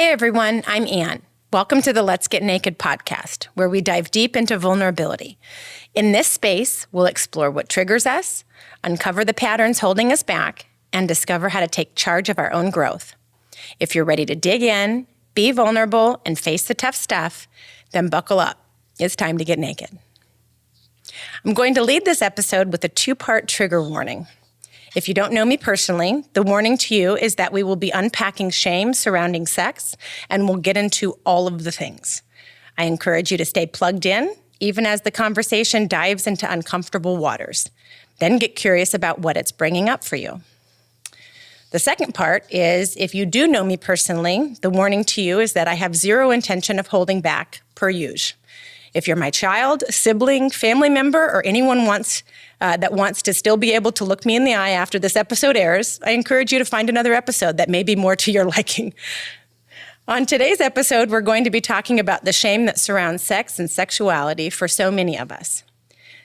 Hey everyone, I'm Ann. Welcome to the Let's Get Naked podcast, where we dive deep into vulnerability. In this space, we'll explore what triggers us, uncover the patterns holding us back, and discover how to take charge of our own growth. If you're ready to dig in, be vulnerable, and face the tough stuff, then buckle up. It's time to get naked. I'm going to lead this episode with a two-part trigger warning. If you don't know me personally, the warning to you is that we will be unpacking shame surrounding sex, and we'll get into all of the things. I encourage you to stay plugged in, even as the conversation dives into uncomfortable waters. Then get curious about what it's bringing up for you. The second part is, if you do know me personally, the warning to you is that I have zero intention of holding back, per usual. If you're my child, sibling, family member, or anyone that wants to still be able to look me in the eye after this episode airs, I encourage you to find another episode that may be more to your liking. On today's episode, we're going to be talking about the shame that surrounds sex and sexuality for so many of us.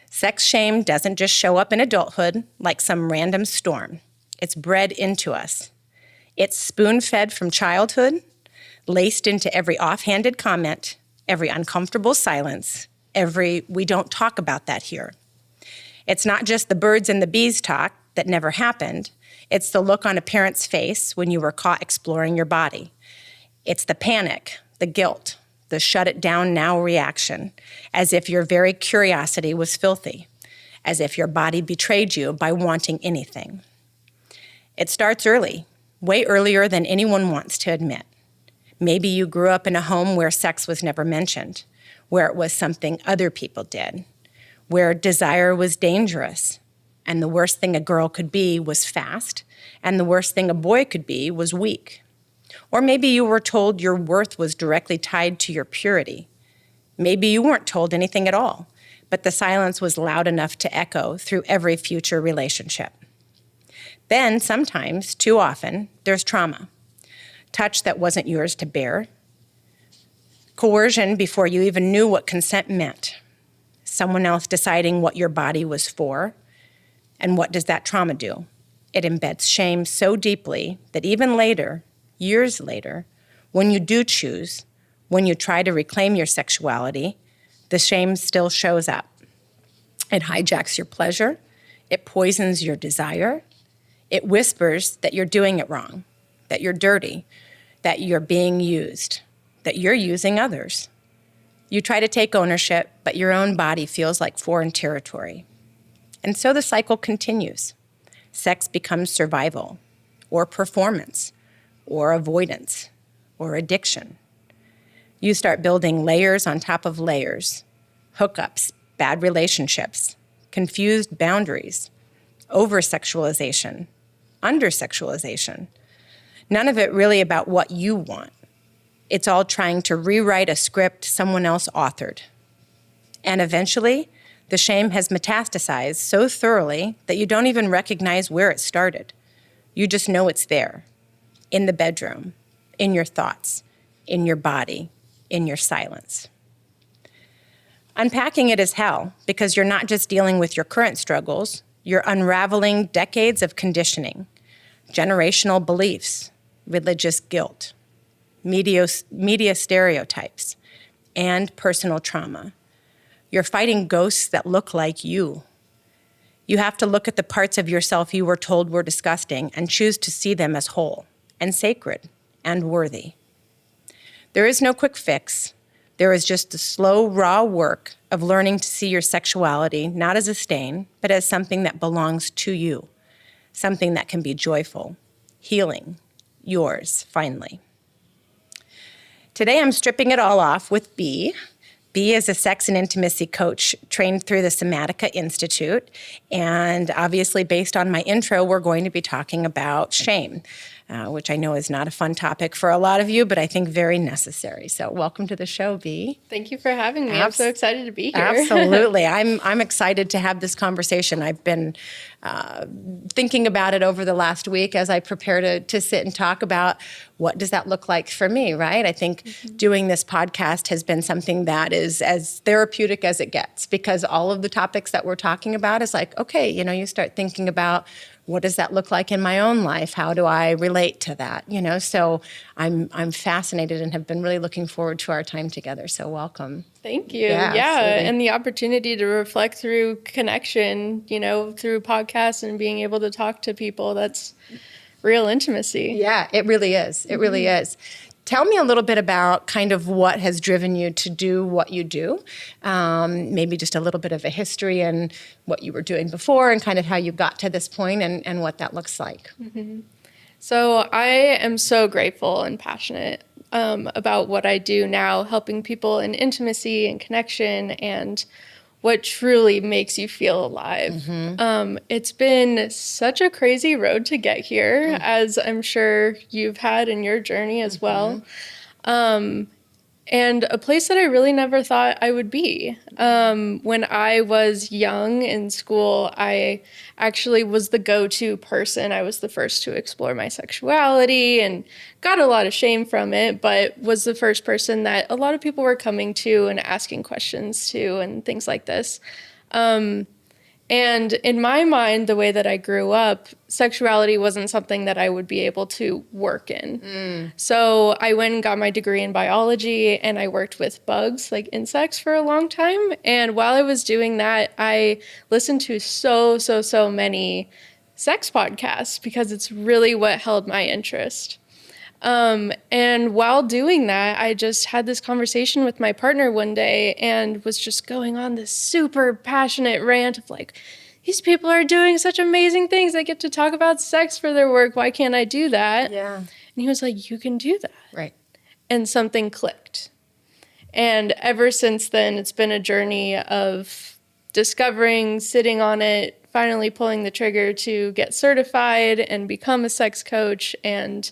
Sex shame doesn't just show up in adulthood like some random storm. It's bred into us. It's spoon-fed from childhood, laced into every offhanded comment, every uncomfortable silence, every "we don't talk about that here." It's not just the birds and the bees talk that never happened. It's the look on a parent's face when you were caught exploring your body. It's the panic, the guilt, the shut it down now reaction, as if your very curiosity was filthy, as if your body betrayed you by wanting anything. It starts early, way earlier than anyone wants to admit. Maybe you grew up in a home where sex was never mentioned, where it was something other people did, where desire was dangerous, and the worst thing a girl could be was fast, and the worst thing a boy could be was weak. Or maybe you were told your worth was directly tied to your purity. Maybe you weren't told anything at all, but the silence was loud enough to echo through every future relationship. Then, sometimes, too often, there's trauma. Touch that wasn't yours to bear. Coercion before you even knew what consent meant. Someone else deciding what your body was for. And what does that trauma do? It embeds shame so deeply that even later, years later, when you do choose, when you try to reclaim your sexuality, the shame still shows up. It hijacks your pleasure. It poisons your desire. It whispers that you're doing it wrong, that you're dirty, that you're being used, that you're using others. You try to take ownership, but your own body feels like foreign territory. And so the cycle continues. Sex becomes survival, or performance, or avoidance, or addiction. You start building layers on top of layers, hookups, bad relationships, confused boundaries, over-sexualization, under-sexualization. None of it really about what you want. It's all trying to rewrite a script someone else authored. And eventually, the shame has metastasized so thoroughly that you don't even recognize where it started. You just know it's there, in the bedroom, in your thoughts, in your body, in your silence. Unpacking it is hell, because you're not just dealing with your current struggles, you're unraveling decades of conditioning, generational beliefs, religious guilt, media stereotypes, and personal trauma. You're fighting ghosts that look like you. You have to look at the parts of yourself you were told were disgusting and choose to see them as whole and sacred and worthy. There is no quick fix. There is just the slow, raw work of learning to see your sexuality not as a stain, but as something that belongs to you, something that can be joyful, healing, yours, finally. Today, I'm stripping it all off with B. B is a sex and intimacy coach trained through the Somatica Institute. And obviously, based on my intro, we're going to be talking about shame, which I know is not a fun topic for a lot of you, but I think very necessary. So welcome to the show, B. Thank you for having me. I'm so excited to be here. Absolutely. I'm excited to have this conversation. I've been thinking about it over the last week as I prepare to sit and talk about what does that look like for me, right? I think doing this podcast has been something that is as therapeutic as it gets, because all of the topics that we're talking about is like, okay, you start thinking about what does that look like in my own life? How do I relate to that? So I'm fascinated and have been really looking forward to our time together. So welcome. Thank you. Yeah. And the opportunity to reflect through connection, through podcasts and being able to talk to people. That's real intimacy. Yeah, it really is. It really is. Tell me a little bit about kind of what has driven you to do what you do. Maybe just a little bit of a history and what you were doing before and kind of how you got to this point and what that looks like. Mm-hmm. So I am so grateful and passionate about what I do now, helping people in intimacy and connection and what truly makes you feel alive. Mm-hmm. It's been such a crazy road to get here, as I'm sure you've had in your journey as well. And a place that I really never thought I would be. When I was young in school, I actually was the go-to person. I was the first to explore my sexuality and got a lot of shame from it, but was the first person that a lot of people were coming to and asking questions to and things like this. And in my mind, the way that I grew up, sexuality wasn't something that I would be able to work in. So I went and got my degree in biology, and I worked with bugs, like insects, for a long time. And while I was doing that, I listened to so many sex podcasts because it's really what held my interest. And while doing that, I just had this conversation with my partner one day and was just going on this super passionate rant of like, these people are doing such amazing things. They get to talk about sex for their work. Why can't I do that? Yeah. And he was like, you can do that. Right. And something clicked. And ever since then, it's been a journey of discovering, sitting on it, finally pulling the trigger to get certified and become a sex coach. And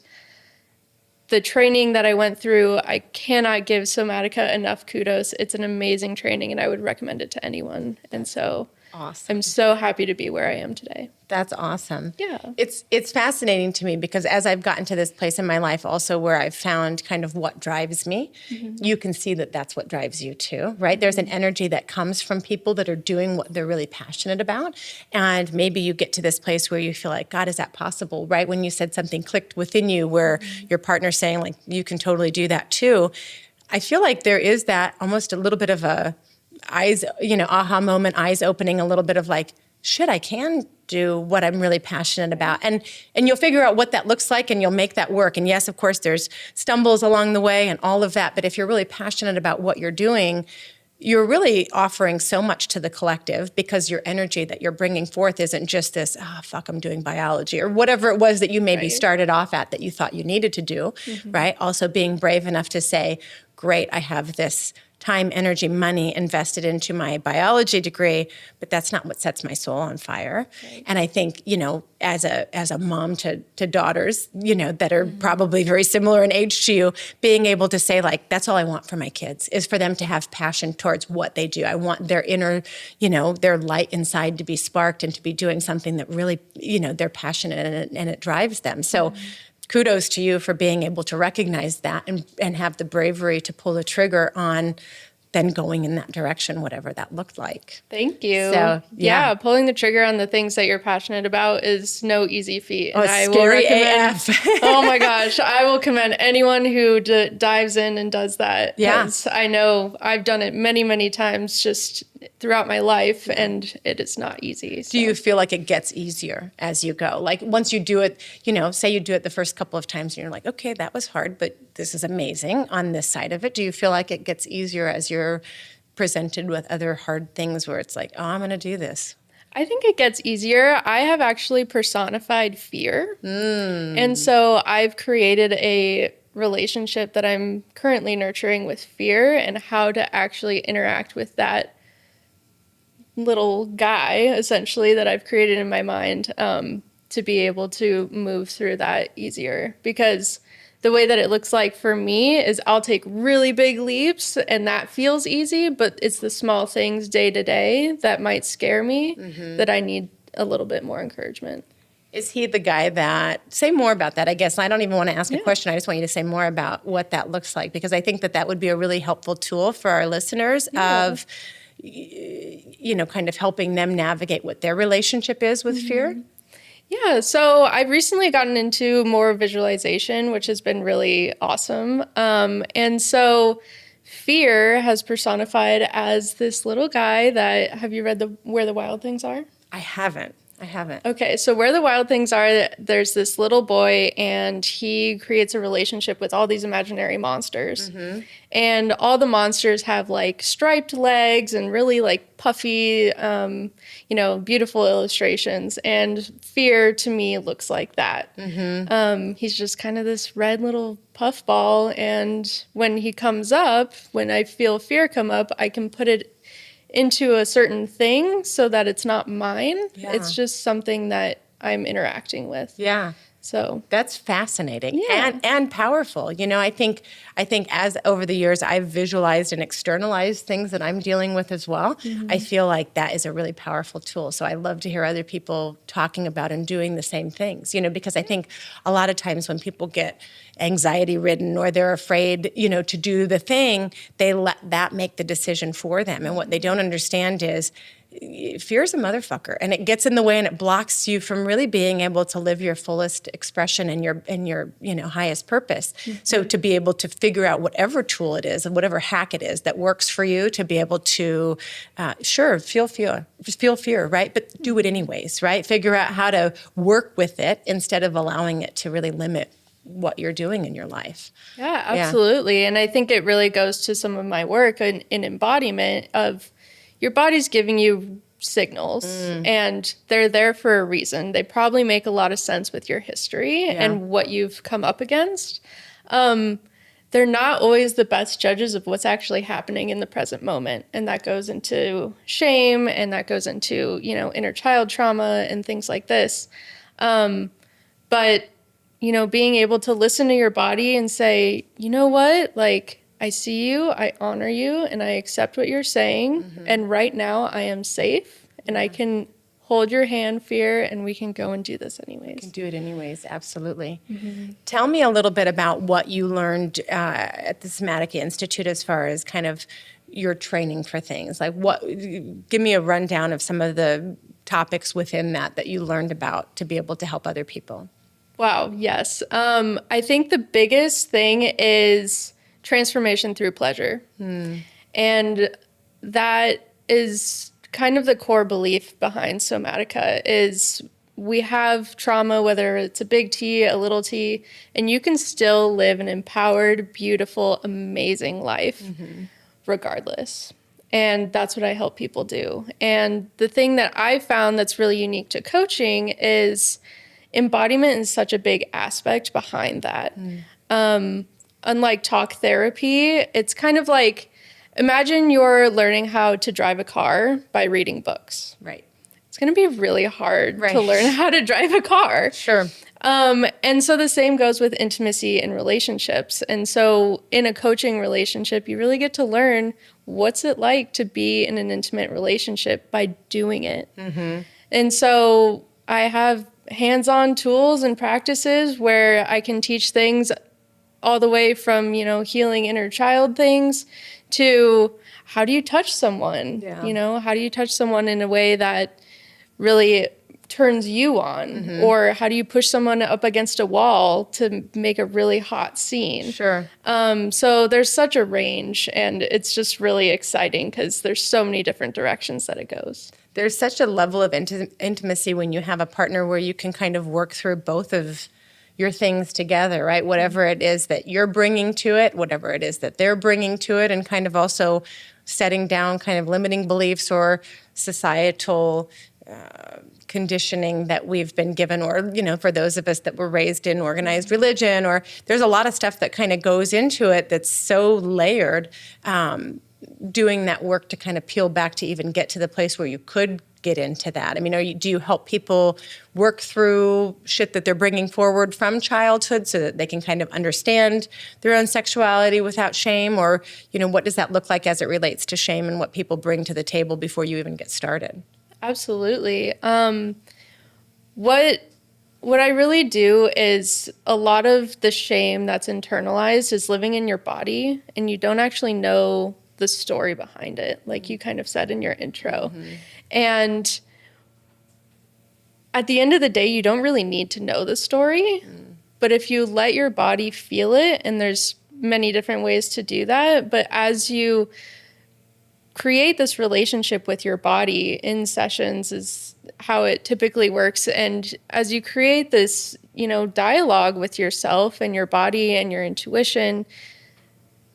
the training that I went through, I cannot give Somatica enough kudos. It's an amazing training, and I would recommend it to anyone. And so awesome. I'm so happy to be where I am today. That's awesome. Yeah. It's fascinating to me because as I've gotten to this place in my life also where I've found kind of what drives me, you can see that that's what drives you too, right? There's an energy that comes from people that are doing what they're really passionate about. And maybe you get to this place where you feel like, God, is that possible? Right? When you said something clicked within you where your partner's saying like, you can totally do that too. I feel like there is that almost a little bit of a aha moment, eyes opening, a little bit of like, shit, I can do what I'm really passionate about. And you'll figure out what that looks like and you'll make that work. And yes, of course, there's stumbles along the way and all of that. But if you're really passionate about what you're doing, you're really offering so much to the collective because your energy that you're bringing forth isn't just this, I'm doing biology or whatever it was that you maybe started off at that you thought you needed to do, right? Also being brave enough to say, great, I have this time, energy, money invested into my biology degree, but that's not what sets my soul on fire. Right. And I think, as a mom to daughters, that are probably very similar in age to you, being able to say like, that's all I want for my kids is for them to have passion towards what they do. I want their inner, their light inside to be sparked and to be doing something that really, they're passionate and it drives them. So kudos to you for being able to recognize that and have the bravery to pull the trigger on then going in that direction, whatever that looked like. Thank you. So, yeah, pulling the trigger on the things that you're passionate about is no easy feat. And I will recommend, oh my gosh, I will commend anyone who dives in and does that. Yeah. I know I've done it many, many times just throughout my life, and it is not easy. So. Do you feel like it gets easier as you go? Like once you do it, say you do it the first couple of times and you're like, okay, that was hard, but this is amazing on this side of it. Do you feel like it gets easier as you're presented with other hard things where it's like, oh, I'm going to do this? I think it gets easier. I have actually personified fear. And so I've created a relationship that I'm currently nurturing with fear and how to actually interact with that little guy, essentially, that I've created in my mind to be able to move through that easier. Because the way that it looks like for me is I'll take really big leaps and that feels easy, but it's the small things day to day that might scare me that I need a little bit more encouragement. Is he the guy that, say more about that, I guess. I don't even want to ask a question. I just want you to say more about what that looks like, because I think that would be a really helpful tool for our listeners of, kind of helping them navigate what their relationship is with fear. Yeah, so I've recently gotten into more visualization, which has been really awesome. And so fear has personified as this little guy that, have you read Where the Wild Things Are? I haven't. I haven't. Okay, so Where the Wild Things Are, there's this little boy, and he creates a relationship with all these imaginary monsters. And all the monsters have like striped legs and really like puffy, beautiful illustrations. And fear to me looks like that. He's just kind of this red little puffball. And when he comes up, when I feel fear come up, I can put it into a certain thing so that it's not mine. Yeah. It's just something that I'm interacting with. Yeah. So that's fascinating Yeah. and powerful. I think as over the years I've visualized and externalized things that I'm dealing with as well. I feel like that is a really powerful tool. So I love to hear other people talking about and doing the same things, because I think a lot of times when people get anxiety ridden or they're afraid, to do the thing, they let that make the decision for them. And what they don't understand is fear is a motherfucker, and it gets in the way and it blocks you from really being able to live your fullest expression and your highest purpose. So to be able to figure out whatever tool it is and whatever hack it is that works for you, to be able to feel fear, right? But do it anyways, right? Figure out how to work with it instead of allowing it to really limit what you're doing in your life. Yeah, absolutely. Yeah. And I think it really goes to some of my work in embodiment of your body's giving you signals and they're there for a reason. They probably make a lot of sense with your history and what you've come up against. They're not always the best judges of what's actually happening in the present moment. And that goes into shame, and that goes into, inner child trauma and things like this. But being able to listen to your body and say, you know what, like, I see you, I honor you, and I accept what you're saying. And right now I am safe and I can hold your hand, fear, and we can go and do this anyways. You can do it anyways, absolutely. Tell me a little bit about what you learned at the Somatica Institute as far as kind of your training for things. Like give me a rundown of some of the topics within that you learned about to be able to help other people. Wow, yes. I think the biggest thing is transformation through pleasure. And that is kind of the core belief behind Somatica is we have trauma, whether it's a big T, a little t, and you can still live an empowered, beautiful, amazing life regardless. And that's what I help people do. And the thing that I found that's really unique to coaching is embodiment is such a big aspect behind that. Unlike talk therapy, it's kind of like, imagine you're learning how to drive a car by reading books. Right. It's going to be really hard to learn how to drive a car. Sure. And so the same goes with intimacy and relationships. And so in a coaching relationship, you really get to learn what's it like to be in an intimate relationship by doing it. And so I have hands-on tools and practices where I can teach things all the way from, healing inner child things to how do you touch someone? How do you touch someone in a way that really turns you on? Or how do you push someone up against a wall to make a really hot scene? Sure. So there's such a range, and it's just really exciting because there's so many different directions that it goes. There's such a level of intimacy when you have a partner where you can kind of work through both of your things together, right? Whatever it is that you're bringing to it, whatever it is that they're bringing to it, and kind of also setting down kind of limiting beliefs or societal conditioning that we've been given, or, for those of us that were raised in organized religion, or there's a lot of stuff that kind of goes into it that's so layered, doing that work to kind of peel back to even get to the place where you could get into that. I mean, do you help people work through shit that they're bringing forward from childhood so that they can kind of understand their own sexuality without shame? Or, what does that look like as it relates to shame and what people bring to the table before you even get started? Absolutely. What I really do is a lot of the shame that's internalized is living in your body, and you don't actually know the story behind it, like you kind of said in your intro. And at the end of the day, you don't really need to know the story. But if you let your body feel it, and there's many different ways to do that, but as you create this relationship with your body in sessions is how it typically works. And as you create this, dialogue with yourself and your body and your intuition,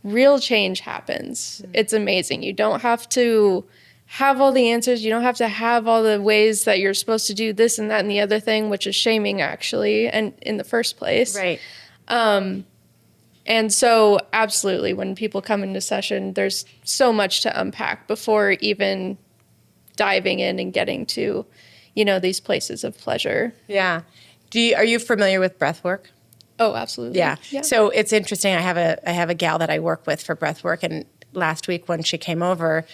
real change happens. It's amazing. You don't have to have all the answers. You don't have to have all the ways that you're supposed to do this and that and the other thing, which is shaming actually, and in the first place. Right. And so absolutely, when people come into session, there's so much to unpack before even diving in and getting to, these places of pleasure. Yeah. Are you familiar with breath work? Oh, absolutely. Yeah. So it's interesting. I have a gal that I work with for breath work, and last week when she came over,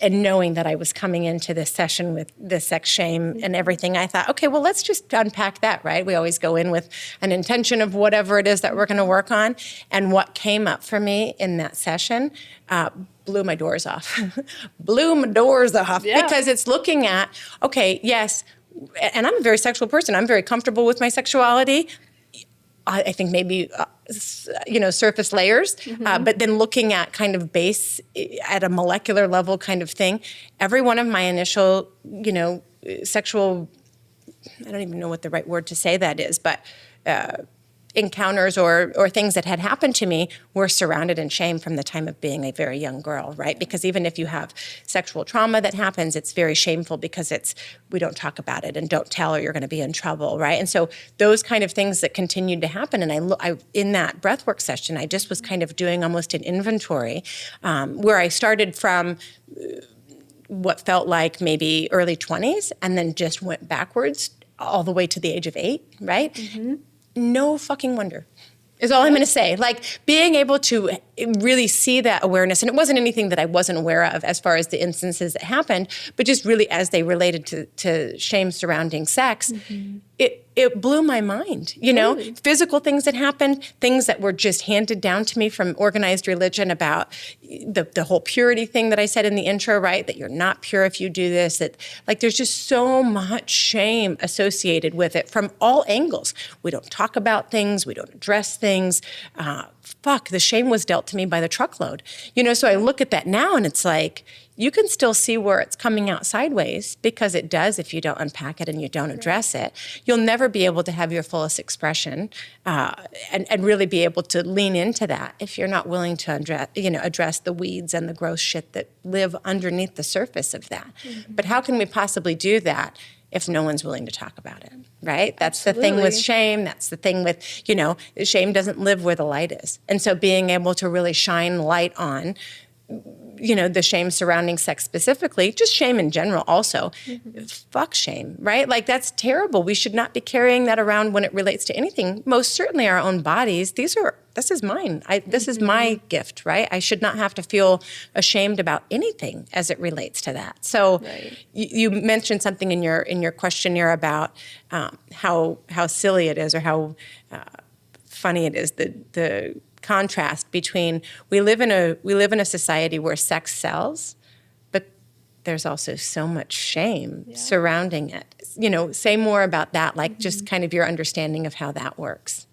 and knowing that I was coming into this session with the sex shame and everything, I thought, okay, well, let's just unpack that, right? We always go in with an intention of whatever it is that we're going to work on. And what came up for me in that session blew my doors off. Because it's looking at, okay, yes, and I'm a very sexual person. I'm very comfortable with my sexuality. I think maybe, surface layers, but then looking at kind of base at a molecular level kind of thing. Every one of my initial, sexual, I don't even know what the right word to say that is, but encounters or things that had happened to me were surrounded in shame from the time of being a very young girl, right? Because even if you have sexual trauma that happens, it's very shameful because we don't talk about it and don't tell or you're going to be in trouble, right? And so those kind of things that continued to happen, and I in that breathwork session, I just was kind of doing almost an inventory where I started from what felt like maybe early 20s and then just went backwards all the way to the age of 8, right? Mm-hmm. No fucking wonder is all I'm going to say. Like being able to really see that awareness, and it wasn't anything that I wasn't aware of as far as the instances that happened, but just really as they related to shame surrounding sex, it blew my mind, Totally. Physical things that happened, things that were just handed down to me from organized religion about the whole purity thing that I said in the intro, right? That you're not pure if you do this, that like there's just so much shame associated with it from all angles. We don't talk about things, we don't address things. The shame was dealt to me by the truckload. So I look at that now and it's like, you can still see where it's coming out sideways because it does if you don't unpack it and you don't address it. You'll never be able to have your fullest expression and really be able to lean into that if you're not willing to address the weeds and the gross shit that live underneath the surface of that. Mm-hmm. But how can we possibly do that if no one's willing to talk about it, right? That's Absolutely. The thing with shame. That's the thing with, shame doesn't live where the light is. And so being able to really shine light on the shame surrounding sex specifically, just shame in general also. Mm-hmm. Fuck shame, right? Like that's terrible. We should not be carrying that around when it relates to anything, most certainly our own bodies. This is mine. This is my gift, right? I should not have to feel ashamed about anything as it relates to that. So right. you mentioned something in your questionnaire about how silly it is or how funny it is, the contrast between we live in a society where sex sells, but there's also so much shame surrounding it. Say more about that, like just kind of your understanding of how that works.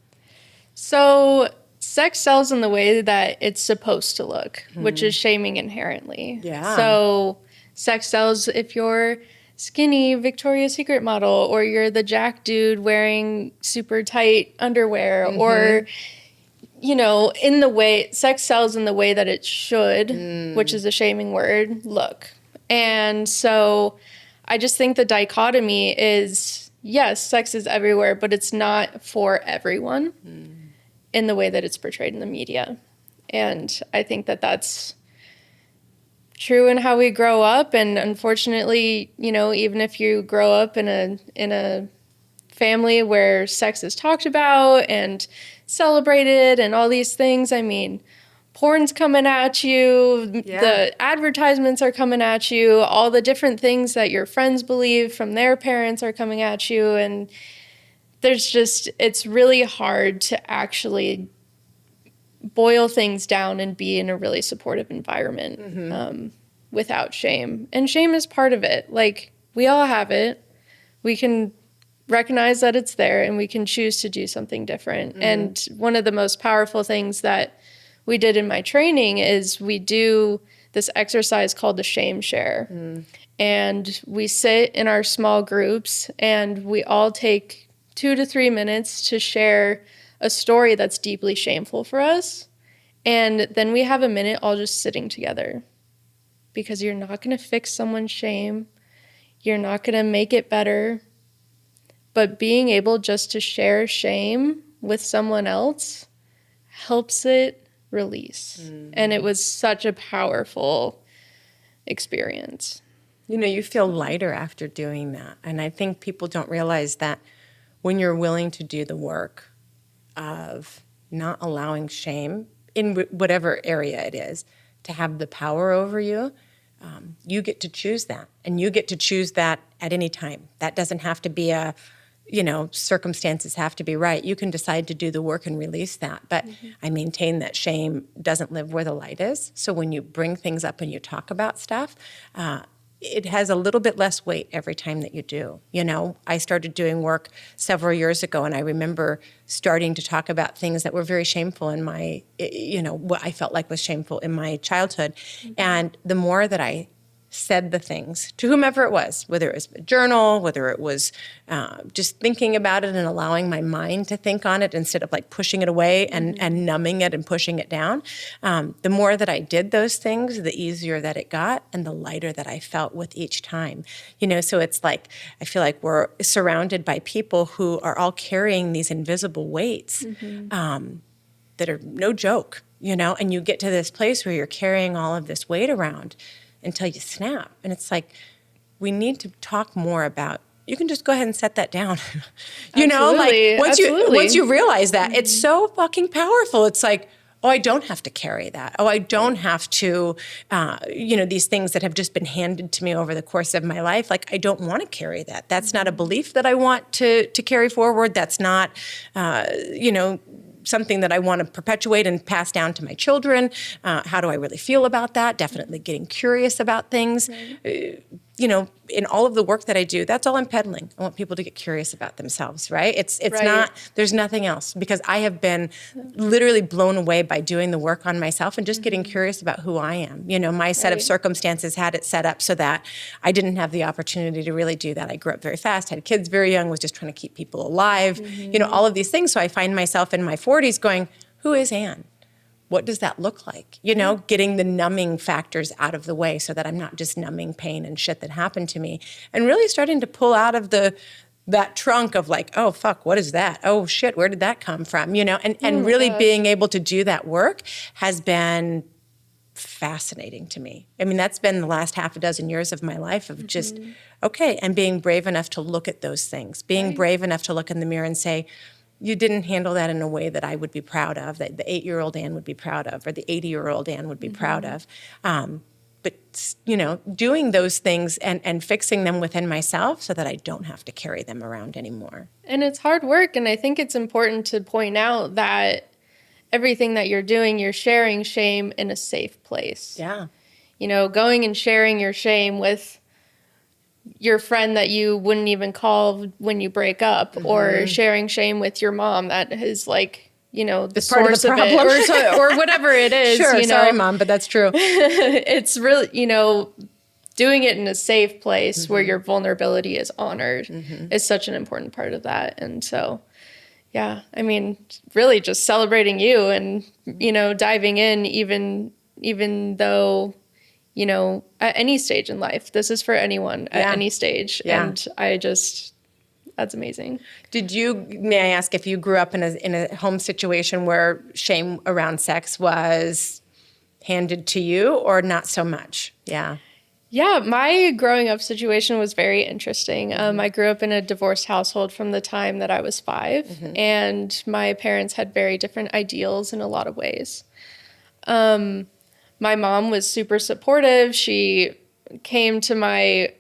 So sex sells in the way that it's supposed to look, which is shaming inherently. Yeah. So sex sells if you're skinny Victoria's Secret model, or you're the jack dude wearing super tight underwear, or in the way, sex sells in the way that it should, which is a shaming word, look. And so I just think the dichotomy is, yes, sex is everywhere, but it's not for everyone in the way that it's portrayed in the media. And I think that that's true in how we grow up. And unfortunately, even if you grow up in a family where sex is talked about and celebrated and all these things, I mean, porn's coming at you, the advertisements are coming at you, all the different things that your friends believe from their parents are coming at you, and it's really hard to actually boil things down and be in a really supportive environment without shame. And shame is part of it. Like, we all have it. We can recognize that it's there and we can choose to do something different. And one of the most powerful things that we did in my training is we do this exercise called the shame share. And we sit in our small groups and we all take 2 to 3 minutes to share a story that's deeply shameful for us. And then we have a minute all just sitting together, because you're not going to fix someone's shame. You're not going to make it better. But being able just to share shame with someone else helps it release. And it was such a powerful experience. You know, you feel lighter after doing that. And I think people don't realize that when you're willing to do the work of not allowing shame in whatever area it is to have the power over you, you get to choose that. And you get to choose that at any time. That doesn't have to be circumstances have to be right. You can decide to do the work and release that. But I maintain that shame doesn't live where the light is. So when you bring things up and you talk about stuff, it has a little bit less weight every time that you do. You know, I started doing work several years ago, and I remember starting to talk about things that were very shameful in my, what I felt like was shameful in my childhood. And the more that I said the things to whomever it was, whether it was a journal, whether it was just thinking about it and allowing my mind to think on it instead of like pushing it away and numbing it and pushing it down, the more that I did those things, the easier that it got and the lighter that I felt with each time. You know, so it's like, I feel like we're surrounded by people who are all carrying these invisible weights that are no joke, you know, and you get to this place where you're carrying all of this weight around until you snap. And it's like, we need to talk more about, you can just go ahead and set that down. you know, like once you realize that, it's so fucking powerful. It's like, oh, I don't have to carry that. Oh, I don't have to, these things that have just been handed to me over the course of my life. Like, I don't want to carry that. That's not a belief that I want to carry forward. That's not, something that I want to perpetuate and pass down to my children. How do I really feel about that? Definitely getting curious about things. In all of the work that I do, that's all I'm peddling. I want people to get curious about themselves, right? It's not, there's nothing else, because I have been literally blown away by doing the work on myself and just getting curious about who I am. You know, my set of circumstances had it set up so that I didn't have the opportunity to really do that. I grew up very fast, had kids very young, was just trying to keep people alive, all of these things. So I find myself in my 40s going, who is Anne? What does that look like? You know, getting the numbing factors out of the way so that I'm not just numbing pain and shit that happened to me, and really starting to pull out of that trunk of like, oh, fuck, what is that? Oh, shit, where did that come from? You know, and really being able to do that work has been fascinating to me. I mean, that's been the last half a dozen years of my life of just, okay, and being brave enough to look at those things, being brave enough to look in the mirror and say, you didn't handle that in a way that I would be proud of, that the 8-year-old Anne would be proud of, or the 80-year-old Anne would be proud of. But, doing those things and fixing them within myself so that I don't have to carry them around anymore. And it's hard work. And I think it's important to point out that everything that you're doing, you're sharing shame in a safe place. Yeah. You know, going and sharing your shame with your friend that you wouldn't even call when you break up, or sharing shame with your mom that is like, the source of it, or whatever it is. Sure, sorry, Mom, but that's true. It's really, doing it in a safe place where your vulnerability is honored is such an important part of that. And so, yeah, I mean, really just celebrating you and, diving in even though, at any stage in life. This is for anyone at any stage. Yeah. And that's amazing. May I ask if you grew up in a home situation where shame around sex was handed to you, or not so much? Yeah. Yeah, my growing up situation was very interesting. I grew up in a divorced household from the time that I was 5, and my parents had very different ideals in a lot of ways. My mom was super supportive. She came to my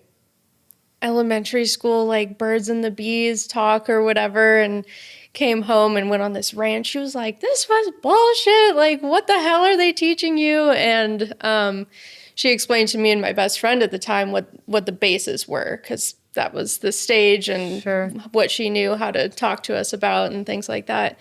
elementary school, like birds and the bees talk or whatever, and came home and went on this rant. She was like, this was bullshit. Like, what the hell are they teaching you? And she explained to me and my best friend at the time what the bases were, because that was the stage and Sure. what she knew how to talk to us about and things like that.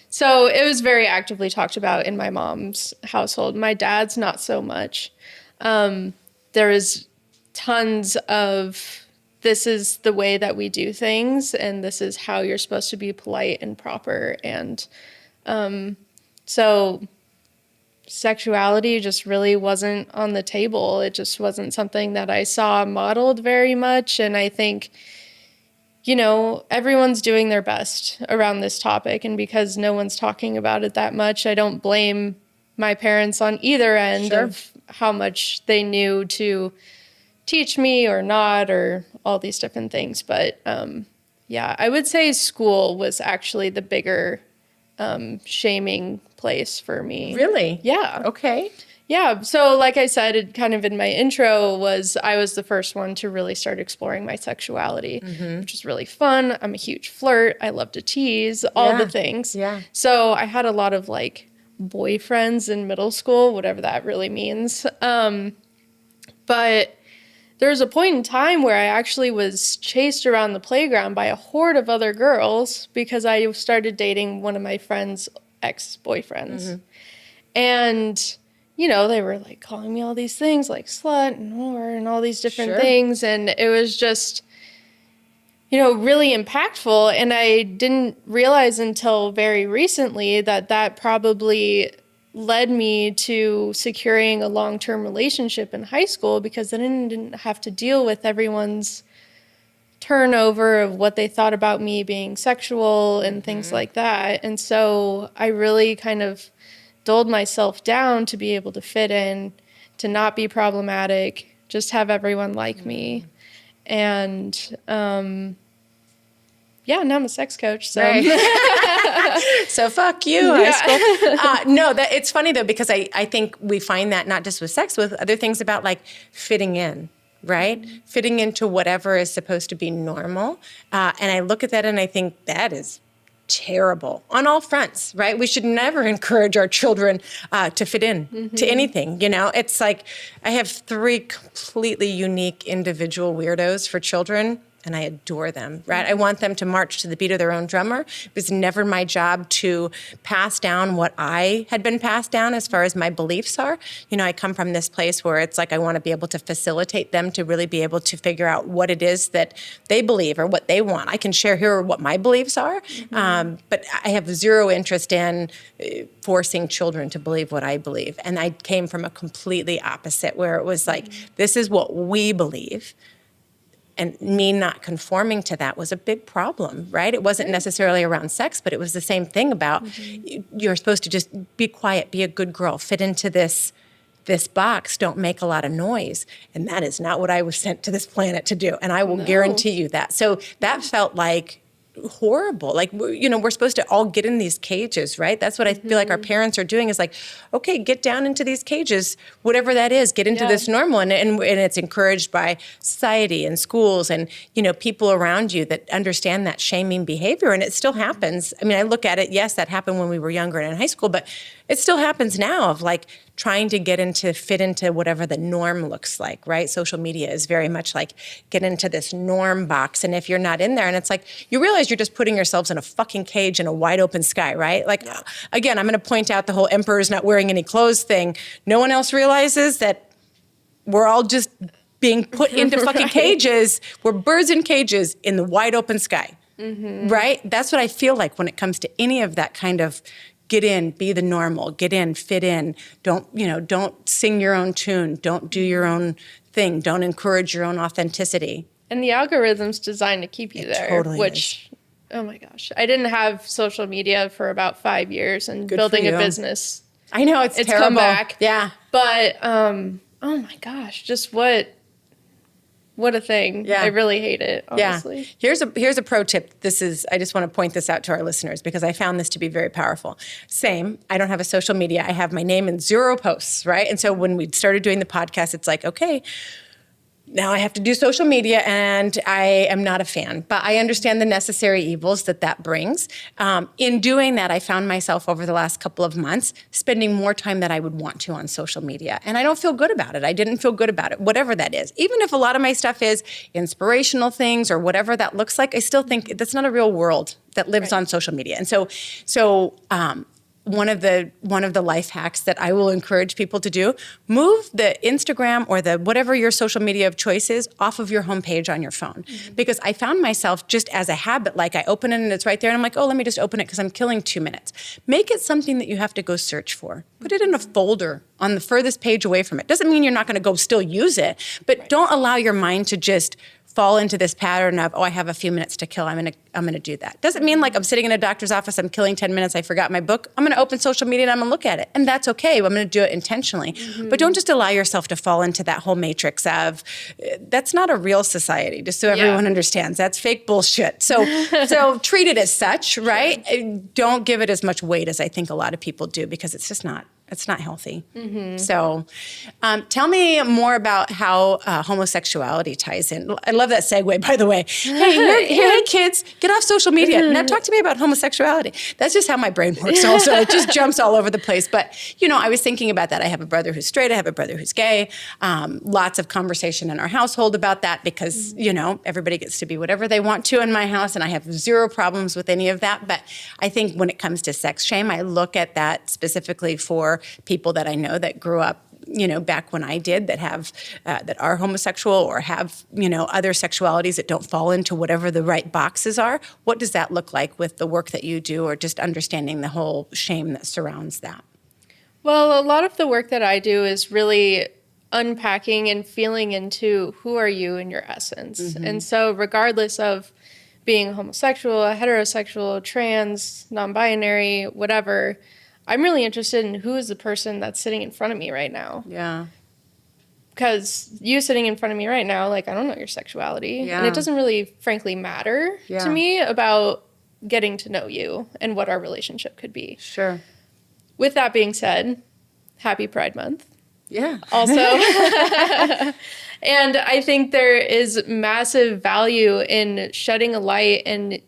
So it was very actively talked about in my mom's household. My dad's not so much. There is tons of, this is the way that we do things, and this is how you're supposed to be polite and proper. And so sexuality just really wasn't on the table. It just wasn't something that I saw modeled very much. And I think, you know, everyone's doing their best around this topic. And because no one's talking about it that much, I don't blame my parents on either end Sure. of how much they knew to teach me or not, or all these different things. But yeah, I would say school was actually the bigger shaming place for me. Really? Yeah. Okay. Yeah. So like I said, it kind of in my intro I was the first one to really start exploring my sexuality, which is really fun. I'm a huge flirt. I love to tease, all the things. Yeah. So I had a lot of like boyfriends in middle school, whatever that really means. But there was a point in time where I actually was chased around the playground by a horde of other girls because I started dating one of my friend's ex-boyfriends. And, you know, they were like calling me all these things like slut and whore and all these different things. And it was just, you know, really impactful. And I didn't realize until very recently that that probably led me to securing a long-term relationship in high school, because then I didn't have to deal with everyone's turnover of what they thought about me being sexual and things like that. And so I really kind of dulled myself down to be able to fit in, to not be problematic, just have everyone like me. And yeah, now I'm a sex coach. So So fuck you, high school. No, that it's funny though, because I think we find that not just with sex, with other things about like fitting in, right? Fitting into whatever is supposed to be normal. And I look at that and I think that is terrible on all fronts, right? We should never encourage our children to fit in to anything. You know, it's like I have 3 completely unique individual weirdos for children, and I adore them, right? I want them to march to the beat of their own drummer. It was never my job to pass down what I had been passed down as far as my beliefs are. You know, I come from this place where it's like I want to be able to facilitate them to really be able to figure out what it is that they believe or what they want. I can share here what my beliefs are, but I have zero interest in forcing children to believe what I believe. And I came from a completely opposite, where it was like, this is what we believe. And me not conforming to that was a big problem, right? It wasn't necessarily around sex, but it was the same thing about you're supposed to just be quiet, be a good girl, fit into this box, don't make a lot of noise. And that is not what I was sent to this planet to do. And I will guarantee you that. So that felt like horrible. Like, you know, we're supposed to all get in these cages, right? That's what I feel like our parents are doing, is like, okay, get down into these cages, whatever that is, get into this normal. And it's encouraged by society and schools and, you know, people around you that understand that shaming behavior. And it still happens. I mean, I look at it, yes, that happened when we were younger and in high school, but it still happens now, of like trying to fit into whatever the norm looks like, right? Social media is very much like, get into this norm box. And if you're not in there, and it's like, you realize you're just putting yourselves in a fucking cage in a wide open sky, right? Like, again, I'm going to point out the whole emperor's not wearing any clothes thing. No one else realizes that we're all just being put into fucking cages. We're birds in cages in the wide open sky, right? That's what I feel like when it comes to any of that kind of get in, be the normal, get in, fit in. Don't sing your own tune. Don't do your own thing. Don't encourage your own authenticity. And the algorithm's designed to keep you there, totally which, oh my gosh. I didn't have social media for about 5 years, and Good building for a you. business. I know, it's terrible. Come back. Yeah. But, oh my gosh, just what a thing. Yeah. I really hate it, honestly. Yeah. Here's a pro tip. I just want to point this out to our listeners because I found this to be very powerful. Same, I don't have a social media. I have my name in 0 posts, right? And so when we started doing the podcast, it's like, okay, now I have to do social media, and I am not a fan, but I understand the necessary evils that brings. In doing that, I found myself over the last couple of months spending more time than I would want to on social media. And I don't feel good about it. I didn't feel good about it, whatever that is. Even if a lot of my stuff is inspirational things or whatever that looks like, I still think that's not a real world that lives on social media. And so one of the life hacks that I will encourage people to do, move the Instagram or the whatever your social media of choice is off of your homepage on your phone. Because I found myself just as a habit, like I open it and it's right there and I'm like, oh, let me just open it because I'm killing 2 minutes. Make it something that you have to go search for. Put it in a folder on the furthest page away from it. Doesn't mean you're not going to go still use it, but don't allow your mind to just fall into this pattern of, oh, I have a few minutes to kill. I'm gonna do that. Doesn't mean like I'm sitting in a doctor's office, I'm killing 10 minutes, I forgot my book. I'm gonna open social media and I'm gonna look at it. And that's okay. I'm gonna do it intentionally. But don't just allow yourself to fall into that whole matrix of, that's not a real society, just so everyone understands. That's fake bullshit. So treat it as such, right? Sure. Don't give it as much weight as I think a lot of people do, because it's just not. It's not healthy. So tell me more about how homosexuality ties in. I love that segue, by the way. Hey, kids, get off social media. Now talk to me about homosexuality. That's just how my brain works also. It just jumps all over the place. But, I was thinking about that. I have a brother who's straight. I have a brother who's gay. Lots of conversation in our household about that because, everybody gets to be whatever they want to in my house, and I have zero problems with any of that. But I think when it comes to sex shame, I look at that specifically for people that I know that grew up, back when I did, that have that are homosexual or have, other sexualities that don't fall into whatever the right boxes are. What does that look like with the work that you do, or just understanding the whole shame that surrounds that? Well, a lot of the work that I do is really unpacking and feeling into who are you in your essence. And so regardless of being homosexual, heterosexual, trans, non-binary, whatever, I'm really interested in who is the person that's sitting in front of me right now. Yeah. Because you sitting in front of me right now, like, I don't know your sexuality. Yeah. And it doesn't really, frankly, matter to me about getting to know you and what our relationship could be. Sure. With that being said, happy Pride Month. Yeah. Also. And I think there is massive value in shedding a light and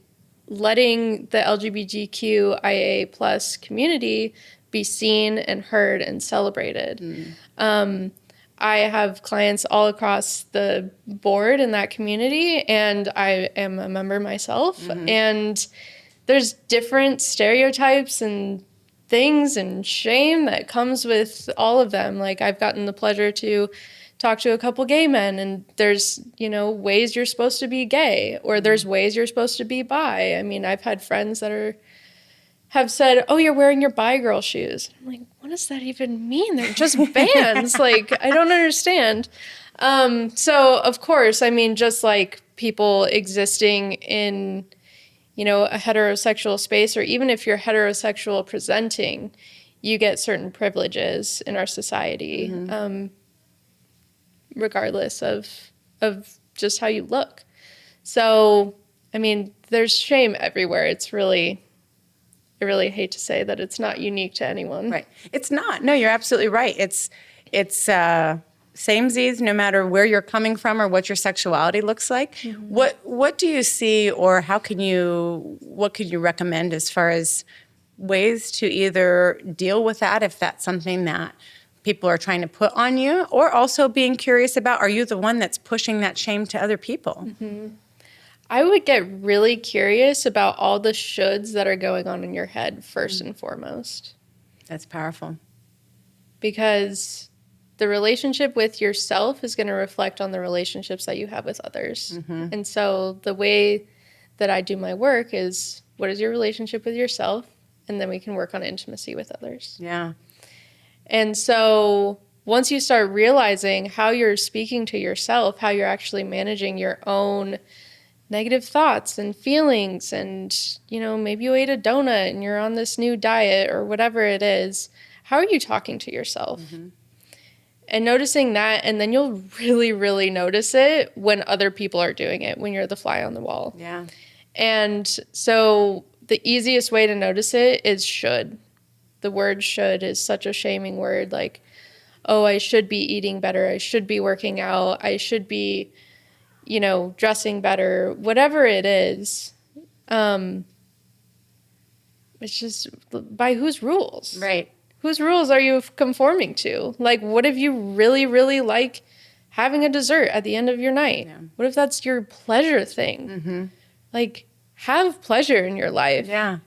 letting the LGBTQIA plus community be seen and heard and celebrated. I have clients all across the board in that community, and I am a member myself. And there's different stereotypes and things and shame that comes with all of them. Like, I've gotten the pleasure to talk to a couple gay men, and there's, ways you're supposed to be gay, or there's ways you're supposed to be bi. I mean, I've had friends that have said, oh, you're wearing your bi girl shoes. I'm like, what does that even mean? They're just Vans. Like, I don't understand. So of course, I mean, just like people existing in, a heterosexual space, or even if you're heterosexual presenting, you get certain privileges in our society. Regardless of just how you look. So, I mean, there's shame everywhere. I really hate to say that it's not unique to anyone. Right. It's not. No, you're absolutely right. It's samesies, no matter where you're coming from or what your sexuality looks like. What do you see, or what can you recommend as far as ways to either deal with that, if that's something that people are trying to put on you, or also being curious about, are you the one that's pushing that shame to other people? I would get really curious about all the shoulds that are going on in your head first and foremost. That's powerful. Because the relationship with yourself is going to reflect on the relationships that you have with others. And so the way that I do my work is, what is your relationship with yourself? And then we can work on intimacy with others. Yeah. And so once you start realizing how you're speaking to yourself, how you're actually managing your own negative thoughts and feelings, and, maybe you ate a donut and you're on this new diet or whatever it is, how are you talking to yourself? And noticing that, and then you'll really, really notice it when other people are doing it, when you're the fly on the wall. Yeah. And so the easiest way to notice it is should. The word should is such a shaming word. Like, oh, I should be eating better. I should be working out. I should be, dressing better, whatever it is. It's just by whose rules? Right. Whose rules are you conforming to? Like, what if you really, really like having a dessert at the end of your night? Yeah. What if that's your pleasure thing? Mm-hmm. Like, have pleasure in your life. Yeah.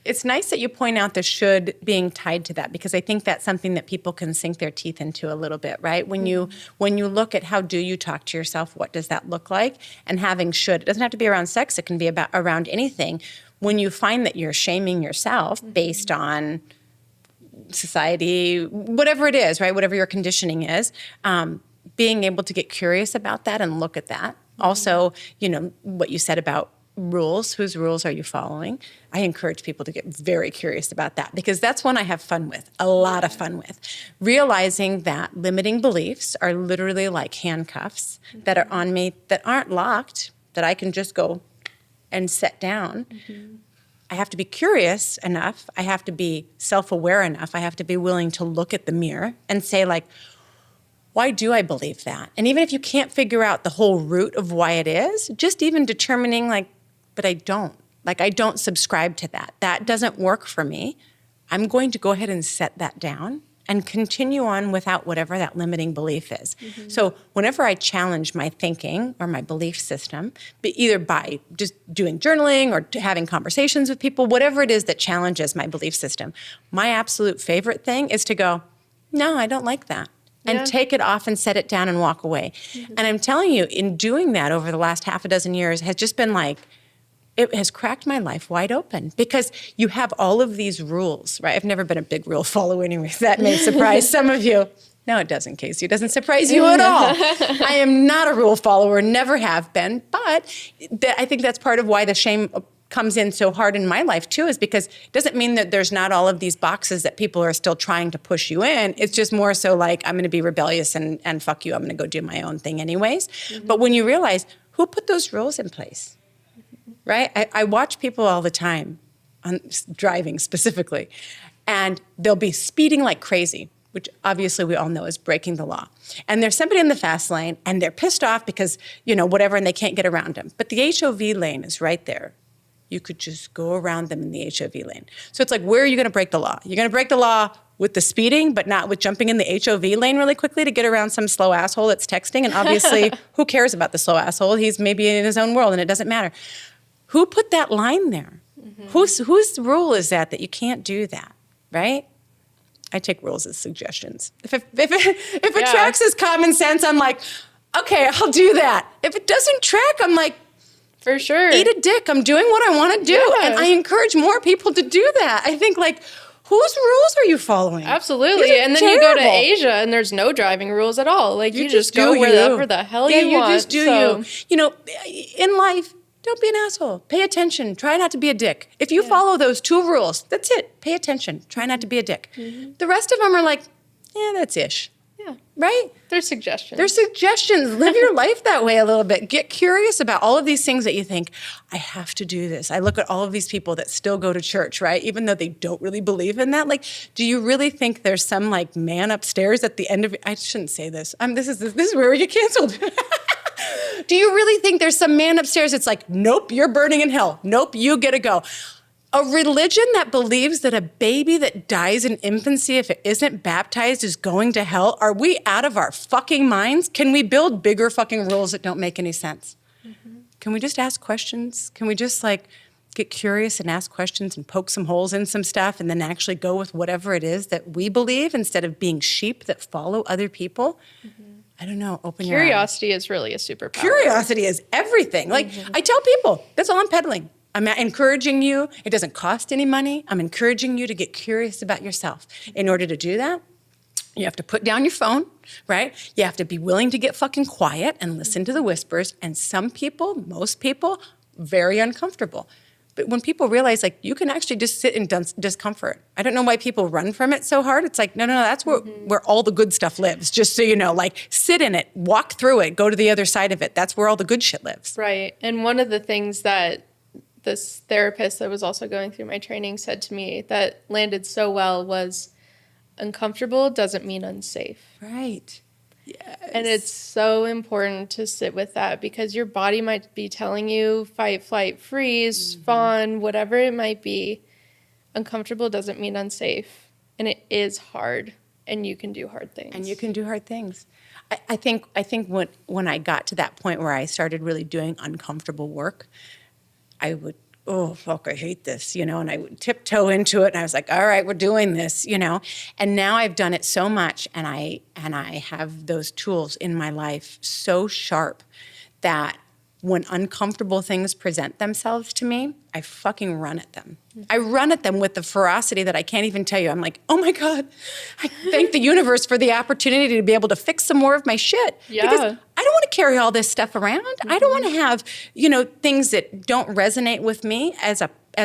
It's nice that you point out the should being tied to that, because I think that's something that people can sink their teeth into a little bit, right? When you look at how do you talk to yourself, what does that look like? And having should, it doesn't have to be around sex, it can be around anything. When you find that you're shaming yourself based on society, whatever it is, right? Whatever your conditioning is, being able to get curious about that and look at that. Also, what you said about rules, whose rules are you following? I encourage people to get very curious about that, because that's one I have fun with, a lot of fun with. Realizing that limiting beliefs are literally like handcuffs that are on me that aren't locked, that I can just go and set down. Mm-hmm. I have to be curious enough. I have to be self-aware enough. I have to be willing to look at the mirror and say, like, why do I believe that? And even if you can't figure out the whole root of why it is, just even determining, like, but I don't. Like, I don't subscribe to that. That doesn't work for me. I'm going to go ahead and set that down and continue on without whatever that limiting belief is. Mm-hmm. So whenever I challenge my thinking or my belief system, either by just doing journaling or having conversations with people, whatever it is that challenges my belief system, my absolute favorite thing is to go, no, I don't like that. And take it off and set it down and walk away. Mm-hmm. And I'm telling you, in doing that over the last half a dozen years has just been like, it has cracked my life wide open, because you have all of these rules, right? I've never been a big rule follower anyway. That may surprise some of you. No, it doesn't, Casey. It doesn't surprise you at all. I am not a rule follower, never have been. But I think that's part of why the shame comes in so hard in my life too, is because it doesn't mean that there's not all of these boxes that people are still trying to push you in. It's just more so like, I'm going to be rebellious and fuck you. I'm going to go do my own thing anyways. Mm-hmm. But when you realize, who put those rules in place? Right? I watch people all the time, on driving specifically, and they'll be speeding like crazy, which obviously we all know is breaking the law. And there's somebody in the fast lane, and they're pissed off because, whatever, and they can't get around them. But the HOV lane is right there. You could just go around them in the HOV lane. So it's like, where are you going to break the law? You're going to break the law with the speeding, but not with jumping in the HOV lane really quickly to get around some slow asshole that's texting. And obviously, who cares about the slow asshole? He's maybe in his own world, and it doesn't matter. Who put that line there? Mm-hmm. Whose rule is that you can't do that, right? I take rules as suggestions. If it tracks as common sense, I'm like, okay, I'll do that. If it doesn't track, I'm like, for sure, eat a dick. I'm doing what I want to do. Yeah. And I encourage more people to do that. I think, like, whose rules are you following? Absolutely. And then you go to Asia and there's no driving rules at all. Like, you just go wherever the hell you want. Yeah, you just do you. In life, don't be an asshole. Pay attention. Try not to be a dick. If you follow those 2 rules, that's it. Pay attention. Try not to be a dick. Mm-hmm. The rest of them are like, that's ish. Yeah. Right? They're suggestions. Live your life that way a little bit. Get curious about all of these things that you think, I have to do this. I look at all of these people that still go to church, right? Even though they don't really believe in that. Like, do you really think there's some, like, man upstairs at the end of it? I shouldn't say this. This is where we get canceled. Do you really think there's some man upstairs that's like, nope, you're burning in hell. Nope, you get to go. A religion that believes that a baby that dies in infancy, if it isn't baptized, is going to hell? Are we out of our fucking minds? Can we build bigger fucking rules that don't make any sense? Mm-hmm. Can we just ask questions? Can we just, like, get curious and ask questions and poke some holes in some stuff and then actually go with whatever it is that we believe instead of being sheep that follow other people? Mm-hmm. I don't know, open your eyes. Curiosity is really a superpower. Curiosity is everything. Like, I tell people, that's all I'm peddling. I'm encouraging you. It doesn't cost any money. I'm encouraging you to get curious about yourself. In order to do that, you have to put down your phone, right? You have to be willing to get fucking quiet and listen to the whispers. And some people, most people, very uncomfortable. But when people realize, like, you can actually just sit in discomfort. I don't know why people run from it so hard. It's like, no, that's where all the good stuff lives. Just so you know, like, sit in it, walk through it, go to the other side of it. That's where all the good shit lives. Right. And one of the things that this therapist that was also going through my training said to me that landed so well was, uncomfortable doesn't mean unsafe. Right. Yes. And it's so important to sit with that because your body might be telling you fight, flight, freeze, fawn, whatever it might be. Uncomfortable doesn't mean unsafe. And it is hard. And you can do hard things. And you can do hard things. I think when I got to that point where I started really doing uncomfortable work, I would, oh, fuck, I hate this, and I would tiptoe into it, and I was like, all right, we're doing this, And now I've done it so much, and I have those tools in my life so sharp that when uncomfortable things present themselves to me, I fucking run at them. I run at them with the ferocity that I can't even tell you. I'm like, oh my God, I thank the universe for the opportunity to be able to fix some more of my shit. Yeah. Because I don't want to carry all this stuff around. I don't want to have, things that don't resonate with me as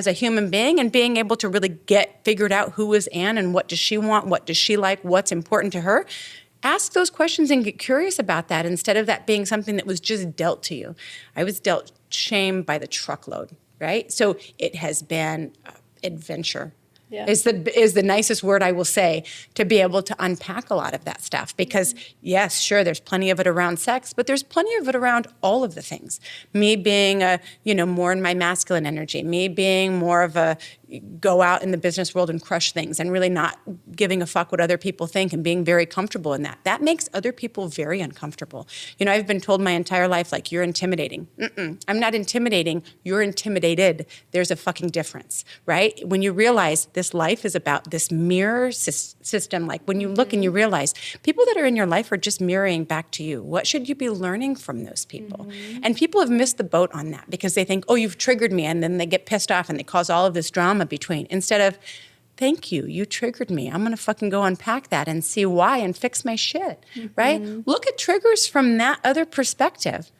a human being, and being able to really get figured out who is Anne and what does she want, what does she like, what's important to her. Ask those questions and get curious about that instead of that being something that was just dealt to you. I was dealt shame by the truckload, right? So it has been adventure. Yeah. Is the nicest word I will say, to be able to unpack a lot of that stuff. Because yes, sure, there's plenty of it around sex, but there's plenty of it around all of the things. Me being more in my masculine energy, me being more of a go out in the business world and crush things and really not giving a fuck what other people think and being very comfortable in that. That makes other people very uncomfortable. I've been told my entire life, like, you're intimidating. I'm not intimidating. You're intimidated. There's a fucking difference, right? When you realize this life is about this mirror system, like when you look and you realize people that are in your life are just mirroring back to you. What should you be learning from those people? And people have missed the boat on that because they think, oh, you've triggered me, and then they get pissed off and they cause all of this drama between, instead of, thank you, you triggered me. I'm going to fucking go unpack that and see why and fix my shit, right? Look at triggers from that other perspective.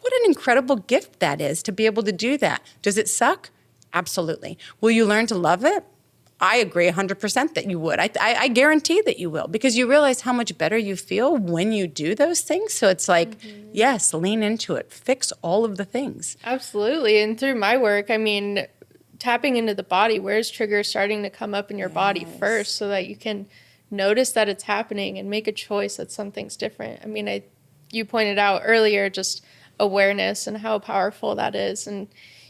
What an incredible gift that is to be able to do that. Does it suck? Absolutely. Will you learn to love it? I agree 100% that you would. I guarantee that you will, because you realize how much better you feel when you do those things. So it's like, yes, lean into it. Fix all of the things. Absolutely. And through my work, tapping into the body, where's triggers starting to come up in your body first, so that you can notice that it's happening and make a choice that something's different. You pointed out earlier just awareness and how powerful that is. And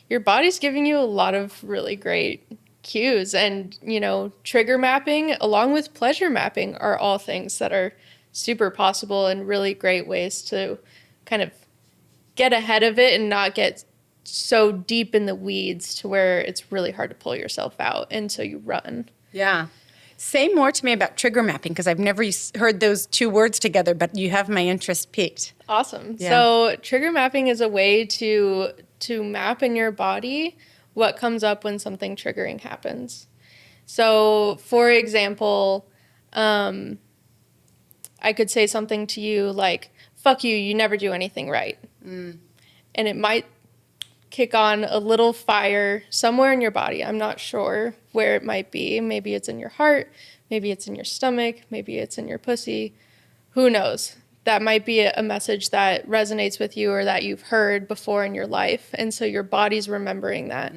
your body's giving you a lot of really great cues. And, trigger mapping along with pleasure mapping are all things that are super possible and really great ways to kind of get ahead of it and not get so deep in the weeds to where it's really hard to pull yourself out, and so you run. Yeah. Say more to me about trigger mapping, because I've never heard those two words together, but you have my interest piqued. Awesome. Yeah. So trigger mapping is a way to map in your body what comes up when something triggering happens. So, for example, I could say something to you like, fuck you, you never do anything right. And it might kick on a little fire somewhere in your body. I'm not sure where it might be. Maybe it's in your heart. Maybe it's in your stomach. Maybe it's in your pussy. Who knows? That might be a message that resonates with you or that you've heard before in your life. And so your body's remembering that.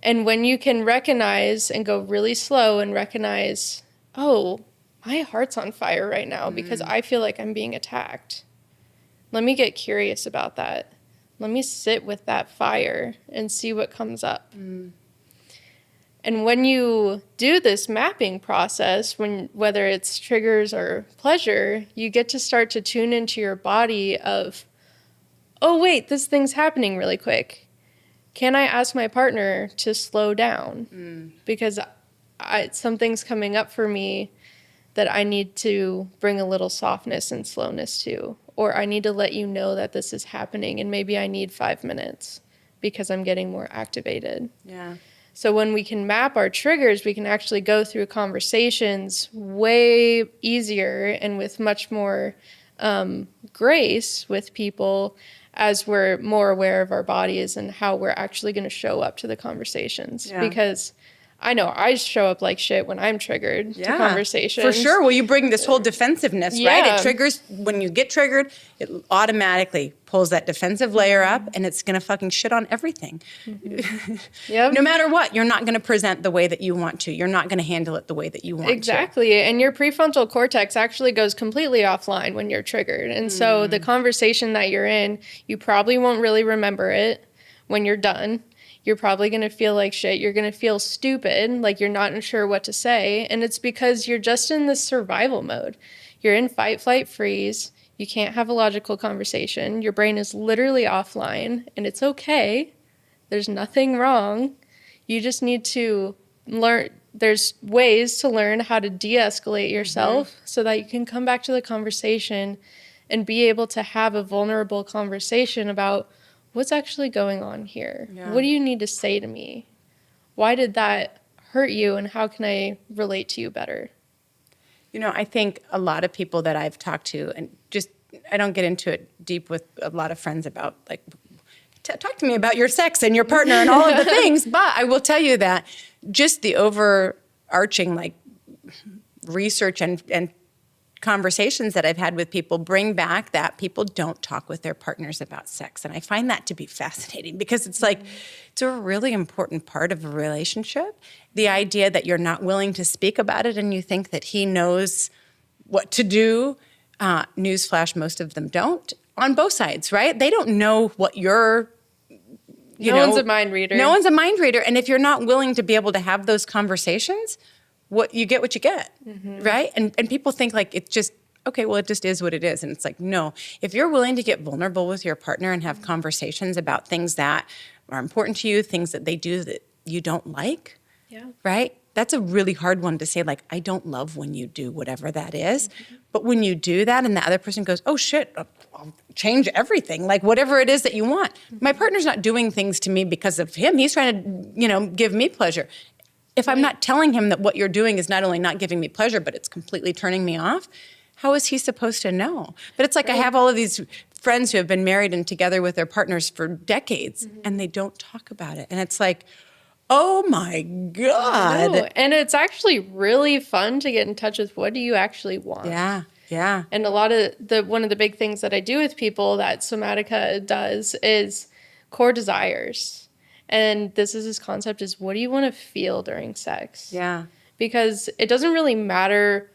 And when you can recognize and go really slow and recognize, oh, my heart's on fire right now because I feel like I'm being attacked. Let me get curious about that. Let me sit with that fire and see what comes up. And when you do this mapping process, whether it's triggers or pleasure, you get to start to tune into your body of, oh, wait, this thing's happening really quick. Can I ask my partner to slow down? Because something's coming up for me that I need to bring a little softness and slowness to. Or I need to let you know that this is happening, and maybe I need 5 minutes because I'm getting more activated. Yeah. So when we can map our triggers, we can actually go through conversations way easier and with much more grace with people as we're more aware of our bodies and how we're actually going to show up to the conversations. Yeah. Because I know I show up like shit when I'm triggered to conversations. For sure. Well, you bring this whole defensiveness, right? Yeah. It triggers, when you get triggered, it automatically pulls that defensive layer up, and it's going to fucking shit on everything. Yep. No matter what, you're not going to present the way that you want to. You're not going to handle it the way that you want to. Exactly. And your prefrontal cortex actually goes completely offline when you're triggered. And so the conversation that you're in, you probably won't really remember it when you're done. You're probably going to feel like shit. You're going to feel stupid, like you're not sure what to say. And it's because you're just in this survival mode. You're in fight, flight, freeze. You can't have a logical conversation. Your brain is literally offline, and it's okay. There's nothing wrong. You just need to learn. There's ways to learn how to de-escalate yourself so that you can come back to the conversation and be able to have a vulnerable conversation about what's actually going on here. Yeah. What do you need to say to me? Why did that hurt you, and how can I relate to you better? You know, I think a lot of people that I've talked to, and just, I don't get into it deep with a lot of friends about, like, talk to me about your sex and your partner and all of the things, but I will tell you that just the overarching, like, research and conversations that I've had with people bring back that people don't talk with their partners about sex. And I find that to be fascinating, because it's like, it's a really important part of a relationship. The idea that you're not willing to speak about it and you think that he knows what to do. Newsflash, most of them don't, on both sides, right? They don't know what you're, no one's a mind reader. No one's a mind reader. And if you're not willing to be able to have those conversations, what you get, right? And people think like it's just, okay, well, it just is what it is. And it's like, no, if you're willing to get vulnerable with your partner and have conversations about things that are important to you, things that they do that you don't like, right? That's a really hard one to say, like, I don't love when you do whatever that is. But when you do that and the other person goes, oh shit, I'll change everything, like whatever it is that you want. My partner's not doing things to me because of him. He's trying to, give me pleasure. If I'm not telling him that what you're doing is not only not giving me pleasure, but it's completely turning me off, how is he supposed to know? But it's like I have all of these friends who have been married and together with their partners for decades, and they don't talk about it. And it's like, oh my God. And it's actually really fun to get in touch with, what do you actually want? Yeah. And one of the big things that I do with people that Somatica does is core desires. And this concept is, what do you want to feel during sex? Yeah. Because it doesn't really matter.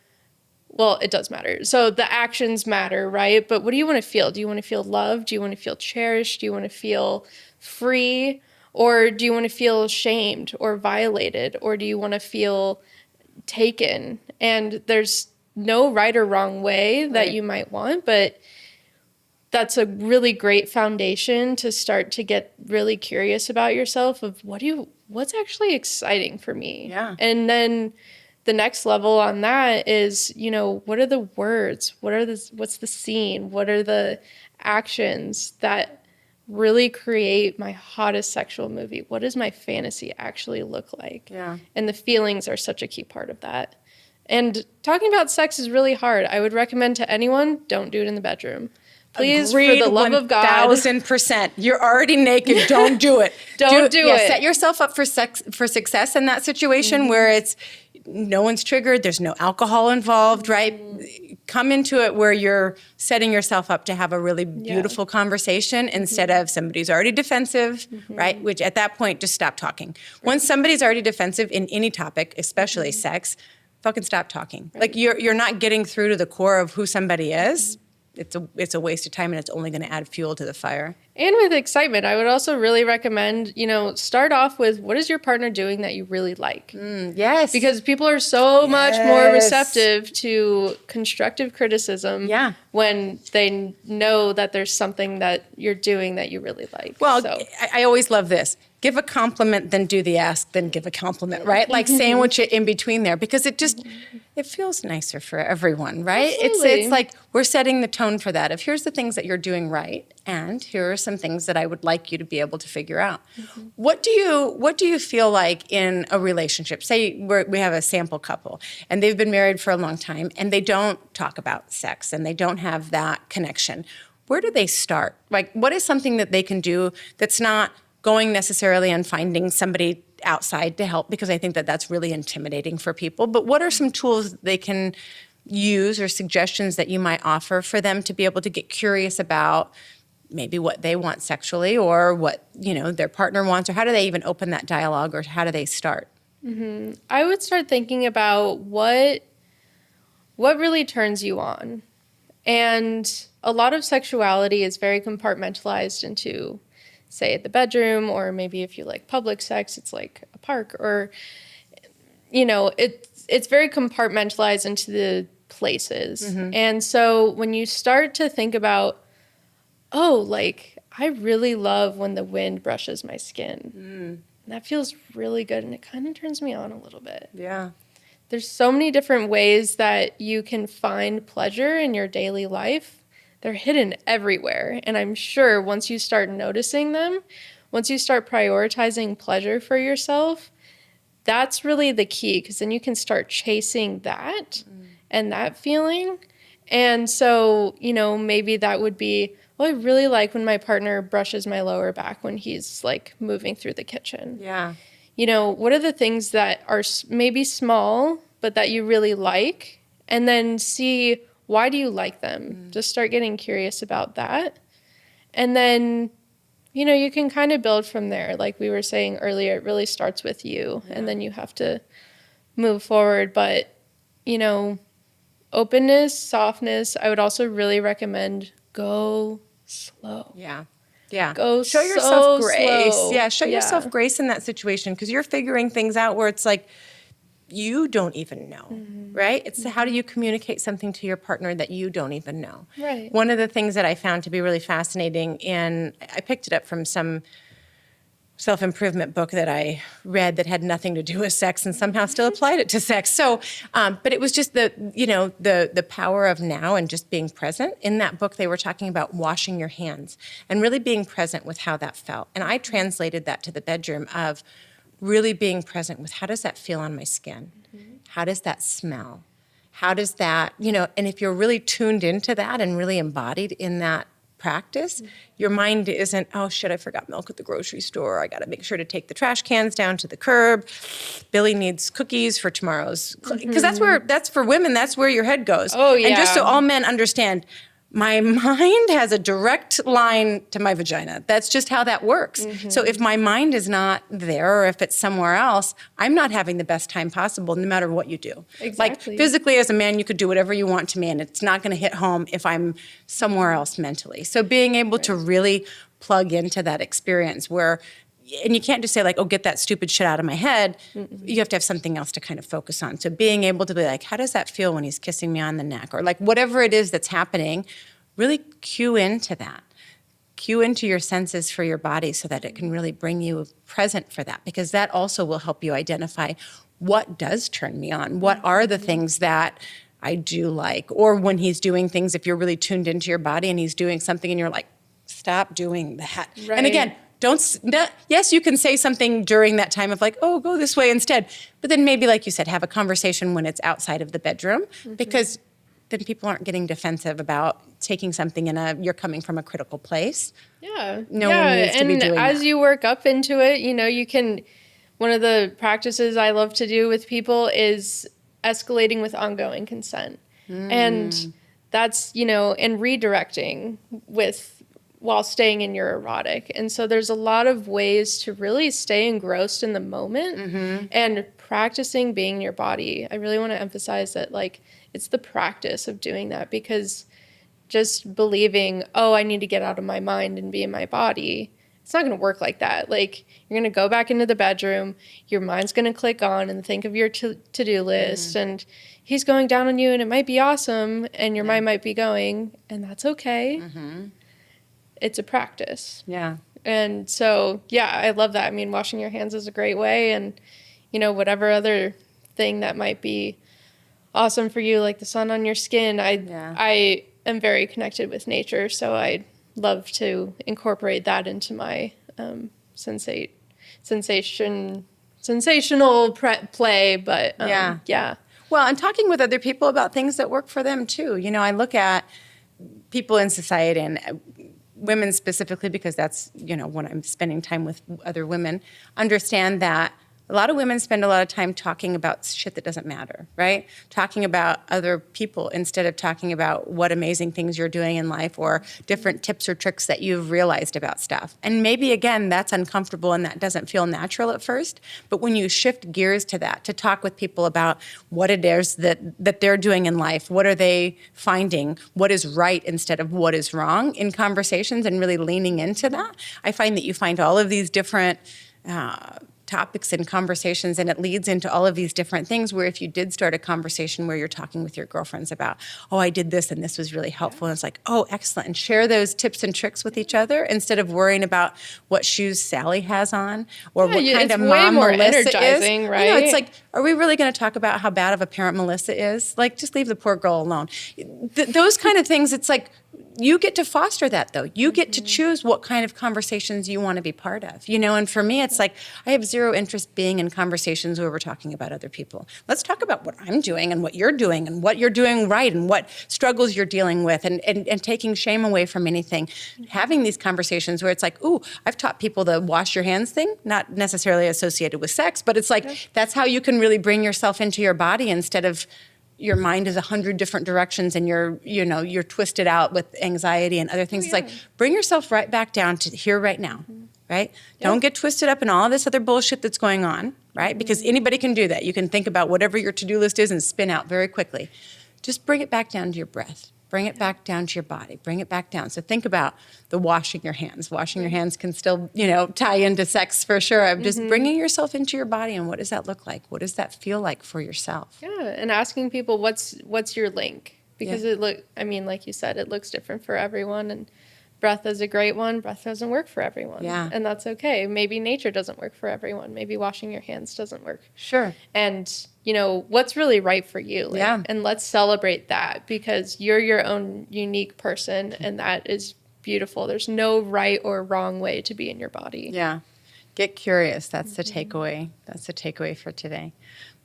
Well, it does matter. So the actions matter, right? But what do you want to feel? Do you want to feel loved? Do you want to feel cherished? Do you want to feel free? Or do you want to feel shamed or violated? Or do you want to feel taken? And there's no right or wrong way that you might want, but that's a really great foundation to start to get really curious about yourself of what's actually exciting for me. Yeah. And then the next level on that is, what are the words? What's the scene? What are the actions that really create my hottest sexual movie? What does my fantasy actually look like? Yeah. And the feelings are such a key part of that. And talking about sex is really hard. I would recommend to anyone, don't do it in the bedroom. Please, Agreed, for the love of God. 1,000%. You're already naked. Don't do it. Don't do it. Set yourself up for success in that situation where it's no one's triggered. There's no alcohol involved, right? Come into it where you're setting yourself up to have a really beautiful conversation instead of somebody's already defensive, right? Which at that point, just stop talking. Right. Once somebody's already defensive in any topic, especially sex, fucking stop talking. Right. Like you're not getting through to the core of who somebody is. It's a waste of time, and it's only going to add fuel to the fire. And with excitement, I would also really recommend, start off with, what is your partner doing that you really like? Yes. Because people are so much more receptive to constructive criticism when they know that there's something that you're doing that you really like. Well, I always love this. Give a compliment, then do the ask, then give a compliment, right? Like sandwich it in between there, because it just, it feels nicer for everyone, right? It's like we're setting the tone for that. If here's the things that you're doing right, and here are some things that I would like you to be able to figure out. What do you feel like in a relationship? Say we have a sample couple, and they've been married for a long time, and they don't talk about sex, and they don't have that connection. Where do they start? Like, what is something that they can do that's not going necessarily and finding somebody outside to help, because I think that that's really intimidating for people. But what are some tools they can use or suggestions that you might offer for them to be able to get curious about maybe what they want sexually or what, their partner wants, or how do they even open that dialogue, or how do they start? I would start thinking about what really turns you on. And a lot of sexuality is very compartmentalized into, say, the bedroom, or maybe if you like public sex, it's like a park, or, it's very compartmentalized into the places. And so when you start to think about, I really love when the wind brushes my skin. And that feels really good, and it kind of turns me on a little bit. Yeah. There's so many different ways that you can find pleasure in your daily life. They're hidden everywhere. And I'm sure once you start noticing them, once you start prioritizing pleasure for yourself, that's really the key, because then you can start chasing that and that feeling. And so, maybe that would be, I really like when my partner brushes my lower back when he's like moving through the kitchen. Yeah. What are the things that are maybe small, but that you really like? And then see, why do you like them? Just start getting curious about that. And then, you can kind of build from there. Like we were saying earlier, it really starts with you, and then you have to move forward. But, openness, softness, I would also really recommend go slow. Yeah. Show yourself grace. Slow. Yeah, show yourself grace in that situation, because you're figuring things out where it's like you don't even know, right? It's how do you communicate something to your partner that you don't even know? Right. One of the things that I found to be really fascinating, I picked it up from some self-improvement book that I read that had nothing to do with sex and somehow still applied it to sex. So, but it was just the power of now and just being present. In that book, they were talking about washing your hands and really being present with how that felt. And I translated that to the bedroom of really being present with, how does that feel on my skin? How does that smell? How does that, and if you're really tuned into that and really embodied in that practice, your mind isn't, oh shit, I forgot milk at the grocery store. I got to make sure to take the trash cans down to the curb. Billy needs cookies for tomorrow's, because that's for women, that's where your head goes. Oh yeah. And just so all men understand, my mind has a direct line to my vagina. That's just how that works. So if my mind is not there, or if it's somewhere else, I'm not having the best time possible, no matter what you do. Exactly. Like physically as a man, you could do whatever you want to me, and it's not going to hit home if I'm somewhere else mentally. So being able to really plug into that experience where, and you can't just say like, oh, get that stupid shit out of my head. You have to have something else to kind of focus on. So being able to be like, how does that feel when he's kissing me on the neck? Or like whatever it is that's happening, really cue into that. Cue into your senses for your body so that it can really bring you present for that, because that also will help you identify what does turn me on. What are the things that I do like? Or when he's doing things, if you're really tuned into your body and he's doing something and you're like, stop doing that. Right. And again, yes, you can say something during that time of like, oh, go this way instead. But then maybe, like you said, have a conversation when it's outside of the bedroom, because then people aren't getting defensive about taking something you're coming from a critical place. Yeah. No one needs to be doing and as that. you work up into it, you can, one of the practices I love to do with people is escalating with ongoing consent. And that's, and redirecting while staying in your erotic. And so there's a lot of ways to really stay engrossed in the moment and practicing being in your body. I really want to emphasize that, like, it's the practice of doing that, because just believing, oh, I need to get out of my mind and be in my body, it's not going to work like that. Like, you're going to go back into the bedroom, your mind's going to click on and think of your to-do list, and he's going down on you, and it might be awesome, and your mind might be going, and that's okay. It's a practice. Yeah. And so, yeah, I love that. I mean, washing your hands is a great way, and, whatever other thing that might be awesome for you, like the sun on your skin. I am very connected with nature, so I love to incorporate that into my sensational play. But yeah. Well, and talking with other people about things that work for them too. I look at people in society, and women specifically, because that's, when I'm spending time with other women, understand that A lot of women spend a lot of time talking about shit that doesn't matter, right? Talking about other people instead of talking about what amazing things you're doing in life or different tips or tricks that you've realized about stuff. And maybe, again, that's uncomfortable and that doesn't feel natural at first. But when you shift gears to that, to talk with people about what it is that they're doing in life, what are they finding, what is right instead of what is wrong in conversations, and really leaning into that, I find that you find all of these different topics and conversations, and it leads into all of these different things where if you did start a conversation where you're talking with your girlfriends about, oh, I did this and this was really helpful, and it's like, oh, excellent, and share those tips and tricks with each other instead of worrying about what shoes Sally has on or what kind of mom Melissa is. Right? It's like, are we really going to talk about how bad of a parent Melissa is? Like, just leave the poor girl alone. Those kind of things, it's like, you get to foster that, though. You get to choose what kind of conversations you want to be part of, and for me, it's like, I have zero interest being in conversations where we're talking about other people. Let's talk about what I'm doing and what you're doing right and what struggles you're dealing with, and taking shame away from anything. Having these conversations where it's like, ooh, I've taught people the wash your hands thing, not necessarily associated with sex, but it's like, that's how you can really bring yourself into your body instead of your mind is 100 different directions and you're twisted out with anxiety and other things. It's like, bring yourself right back down to here right now, right? Don't get twisted up in all of this other bullshit that's going on, right? Because anybody can do that. You can think about whatever your to-do list is and spin out very quickly. Just bring it back down to your breath. Bring it back down to your body. Bring it back down. So think about the washing your hands. Washing your hands can still, tie into sex for sure. Of just bringing yourself into your body, and what does that look like? What does that feel like for yourself? Yeah, and asking people what's your link, because like you said, it looks different for everyone, and breath is a great one. Breath doesn't work for everyone. Yeah. And that's okay. Maybe nature doesn't work for everyone. Maybe washing your hands doesn't work. Sure. And, what's really right for you. And let's celebrate that, because you're your own unique person, and that is beautiful. There's no right or wrong way to be in your body. Yeah. Get curious. That's the takeaway. That's the takeaway for today.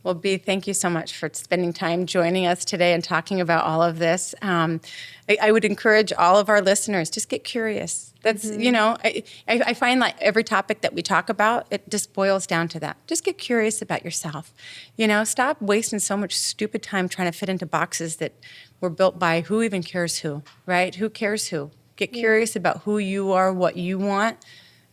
Well, Bea, thank you so much for spending time joining us today and talking about all of this. I would encourage all of our listeners, just get curious. That's, I find like every topic that we talk about, it just boils down to that. Just get curious about yourself. Stop wasting so much stupid time trying to fit into boxes that were built by who even cares who, right? Who cares who? Get curious about who you are, what you want.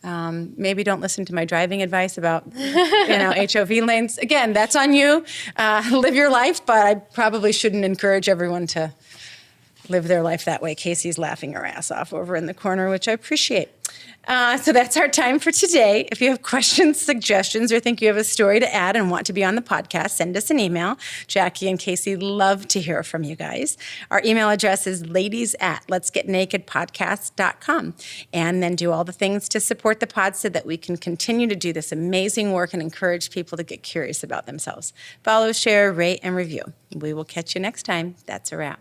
Maybe don't listen to my driving advice about, HOV lanes. Again, that's on you. Live your life, but I probably shouldn't encourage everyone to live their life that way. Casey's laughing her ass off over in the corner, which I appreciate. So that's our time for today. If you have questions, suggestions, or think you have a story to add and want to be on the podcast, send us an email. Jackie and Casey love to hear from you guys. Our email address is ladies@letsgetnakedpodcast.com. And then do all the things to support the pod so that we can continue to do this amazing work and encourage people to get curious about themselves. Follow, share, rate, and review. We will catch you next time. That's a wrap.